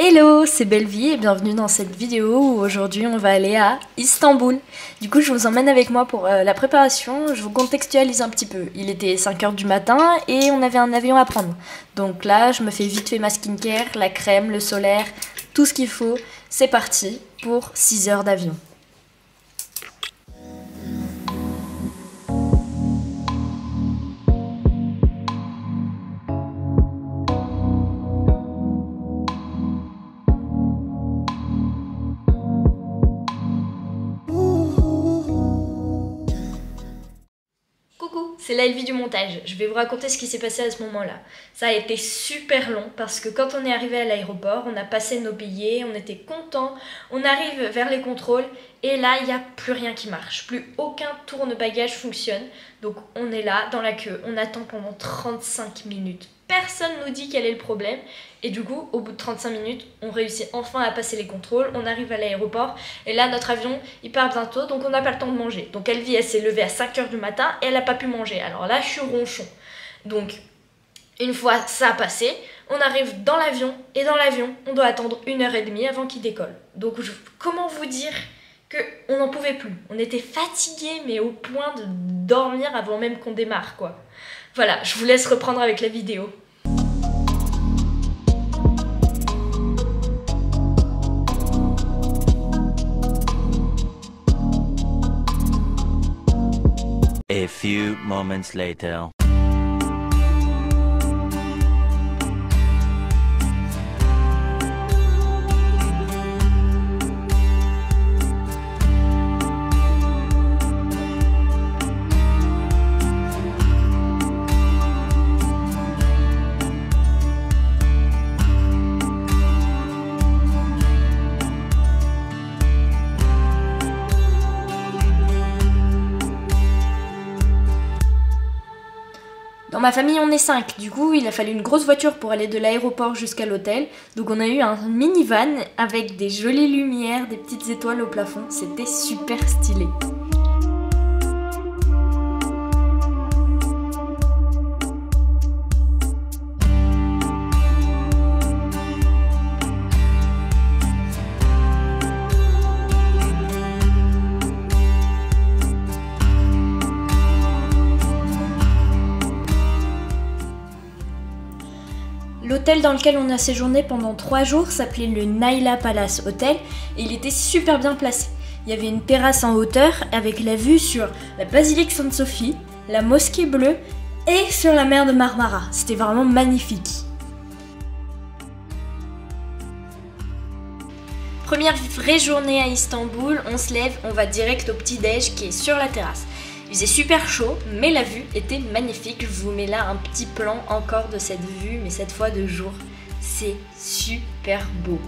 Hello, c'est Bellevie et bienvenue dans cette vidéo où aujourd'hui on va aller à Istanbul. Du coup je vous emmène avec moi pour la préparation, je vous contextualise un petit peu. Il était 5 h du matin et on avait un avion à prendre. Donc là je me fais vite fait ma skincare, la crème, le solaire, tout ce qu'il faut. C'est parti pour 6 heures d'avion. C'est la vie du montage. Je vais vous raconter ce qui s'est passé à ce moment-là. Ça a été super long parce que quand on est arrivé à l'aéroport, on a passé nos billets, on était contents, on arrive vers les contrôles et là, il n'y a plus rien qui marche. Plus aucun tourne-bagages fonctionne. Donc on est là dans la queue, on attend pendant 35 minutes. Personne nous dit quel est le problème et du coup au bout de 35 minutes on réussit enfin à passer les contrôles, on arrive à l'aéroport et là notre avion il part bientôt donc on n'a pas le temps de manger. Donc Elvie elle s'est levée à 5 h du matin et elle n'a pas pu manger, alors là je suis ronchon. Donc une fois ça a passé, on arrive dans l'avion et dans l'avion on doit attendre 1h30 avant qu'il décolle. Donc comment vous dire qu'on n'en pouvait plus, on était fatigués mais au point de dormir avant même qu'on démarre quoi. Voilà, je vous laisse reprendre avec la vidéo. A few moments later. Dans ma famille, on est 5. Du coup, il a fallu une grosse voiture pour aller de l'aéroport jusqu'à l'hôtel. Donc on a eu un minivan avec des jolies lumières, des petites étoiles au plafond. C'était super stylé. L'hôtel dans lequel on a séjourné pendant 3 jours s'appelait le Naila Palace Hotel et il était super bien placé. Il y avait une terrasse en hauteur avec la vue sur la basilique Sainte-Sophie, la mosquée bleue et sur la mer de Marmara. C'était vraiment magnifique. Première vraie journée à Istanbul, on se lève, on va direct au petit-déj qui est sur la terrasse. Il faisait super chaud, mais la vue était magnifique. Je vous mets là un petit plan encore de cette vue, mais cette fois de jour. C'est super beau.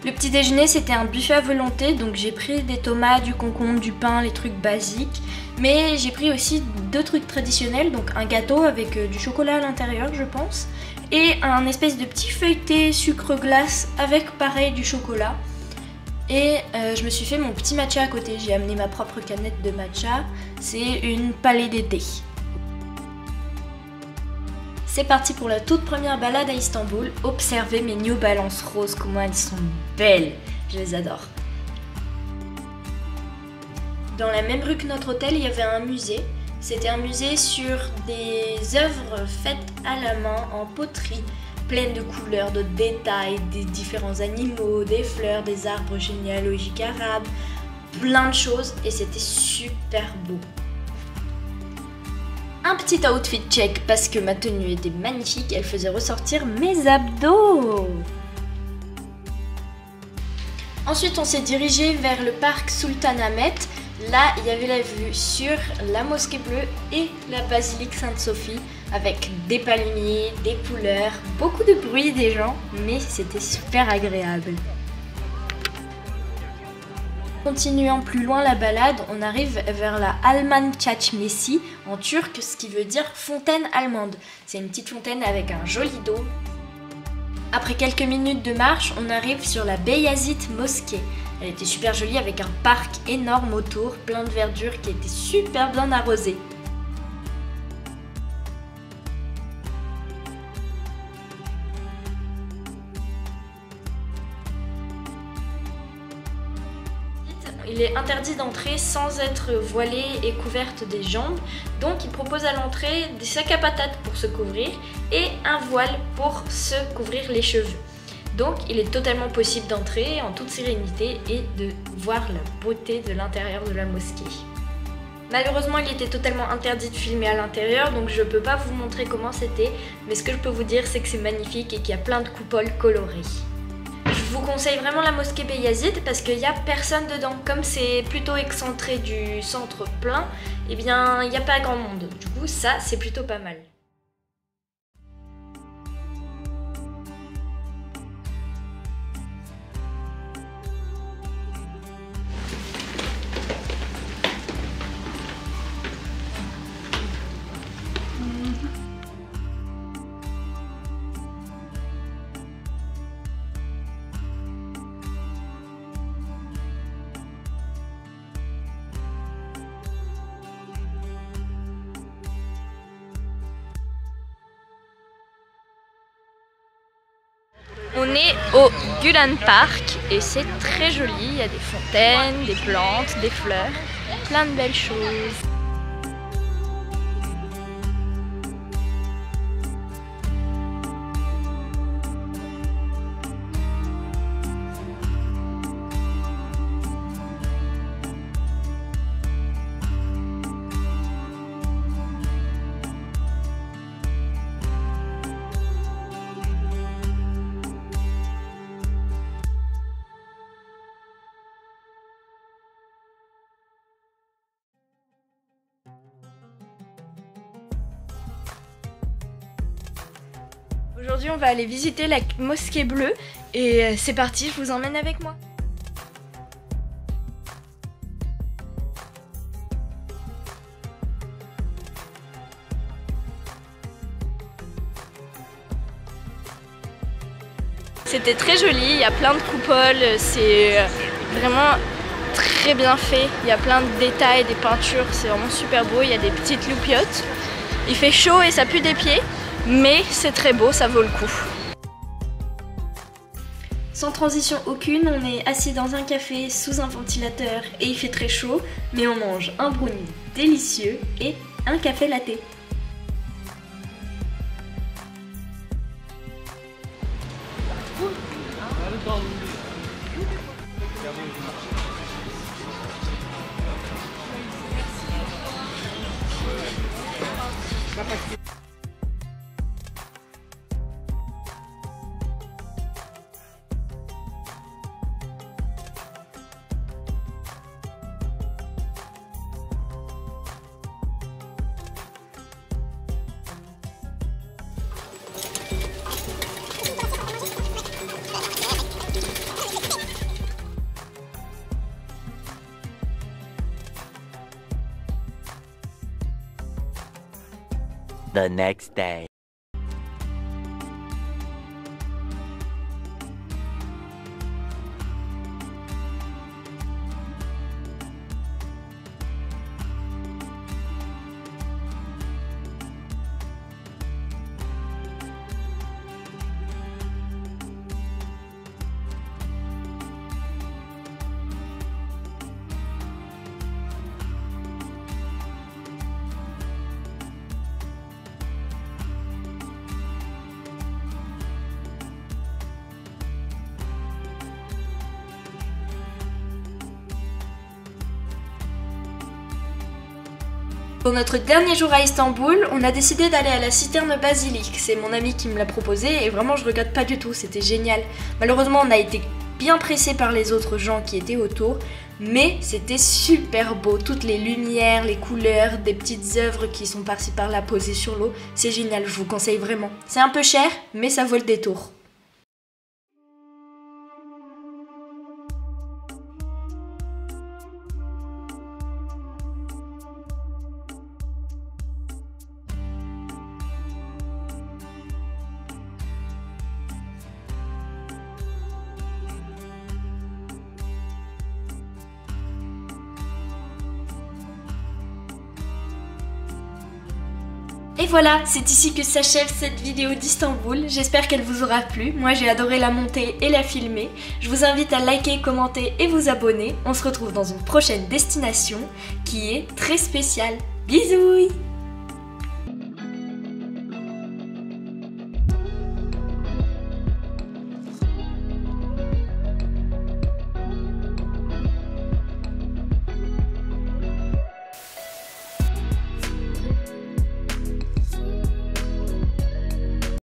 Le petit déjeuner c'était un buffet à volonté, donc j'ai pris des tomates, du concombre, du pain, les trucs basiques. Mais j'ai pris aussi 2 trucs traditionnels, donc un gâteau avec du chocolat à l'intérieur je pense. Et un espèce de petit feuilleté sucre glace avec pareil du chocolat. Et je me suis fait mon petit matcha à côté, j'ai amené ma propre canette de matcha. C'est une palée d'été. C'est parti pour la toute première balade à Istanbul. Observez mes New Balance roses, comment elles sont belles. Je les adore. Dans la même rue que notre hôtel, il y avait un musée. C'était un musée sur des œuvres faites à la main en poterie, pleines de couleurs, de détails, des différents animaux, des fleurs, des arbres généalogiques arabes, plein de choses et c'était super beau. Un petit outfit check parce que ma tenue était magnifique, elle faisait ressortir mes abdos. Ensuite, on s'est dirigé vers le parc Sultanahmet. Là, il y avait la vue sur la mosquée bleue et la basilique Sainte-Sophie avec des palmiers, des couleurs, beaucoup de bruit des gens, mais c'était super agréable. Continuant plus loin la balade, on arrive vers la Alman Çeşmesi en turc, ce qui veut dire fontaine allemande. C'est une petite fontaine avec un joli dôme. Après quelques minutes de marche, on arrive sur la Beyazit Mosquée. Elle était super jolie avec un parc énorme autour, plein de verdure qui était super bien arrosé. Il est interdit d'entrer sans être voilée et couverte des jambes, donc il propose à l'entrée des sacs à patates pour se couvrir et un voile pour se couvrir les cheveux. Donc il est totalement possible d'entrer en toute sérénité et de voir la beauté de l'intérieur de la mosquée. Malheureusement, il était totalement interdit de filmer à l'intérieur, donc je ne peux pas vous montrer comment c'était, mais ce que je peux vous dire, c'est que c'est magnifique et qu'il y a plein de coupoles colorées. Je vous conseille vraiment la mosquée Beyazit parce qu'il n'y a personne dedans. Comme c'est plutôt excentré du centre plein, eh bien il n'y a pas grand monde. Du coup ça c'est plutôt pas mal. On est au Gulen Park et c'est très joli, il y a des fontaines, des plantes, des fleurs, plein de belles choses. Aujourd'hui on va aller visiter la mosquée bleue et c'est parti, je vous emmène avec moi. C'était très joli, il y a plein de coupoles, c'est vraiment très bien fait, il y a plein de détails, des peintures, c'est vraiment super beau, il y a des petites loupiottes. Il fait chaud et ça pue des pieds. Mais c'est très beau, ça vaut le coup. Sans transition aucune, on est assis dans un café sous un ventilateur et il fait très chaud, mais on mange un brownie délicieux et un café latte. The next day. Pour notre dernier jour à Istanbul, on a décidé d'aller à la citerne basilique. C'est mon ami qui me l'a proposé et vraiment je regrette pas du tout, c'était génial. Malheureusement on a été bien pressés par les autres gens qui étaient autour, mais c'était super beau. Toutes les lumières, les couleurs, des petites œuvres qui sont par-ci par-là posées sur l'eau, c'est génial, je vous conseille vraiment. C'est un peu cher, mais ça vaut le détour. Et voilà, c'est ici que s'achève cette vidéo d'Istanbul. J'espère qu'elle vous aura plu. Moi j'ai adoré la monter et la filmer. Je vous invite à liker, commenter et vous abonner. On se retrouve dans une prochaine destination qui est très spéciale. Bisous!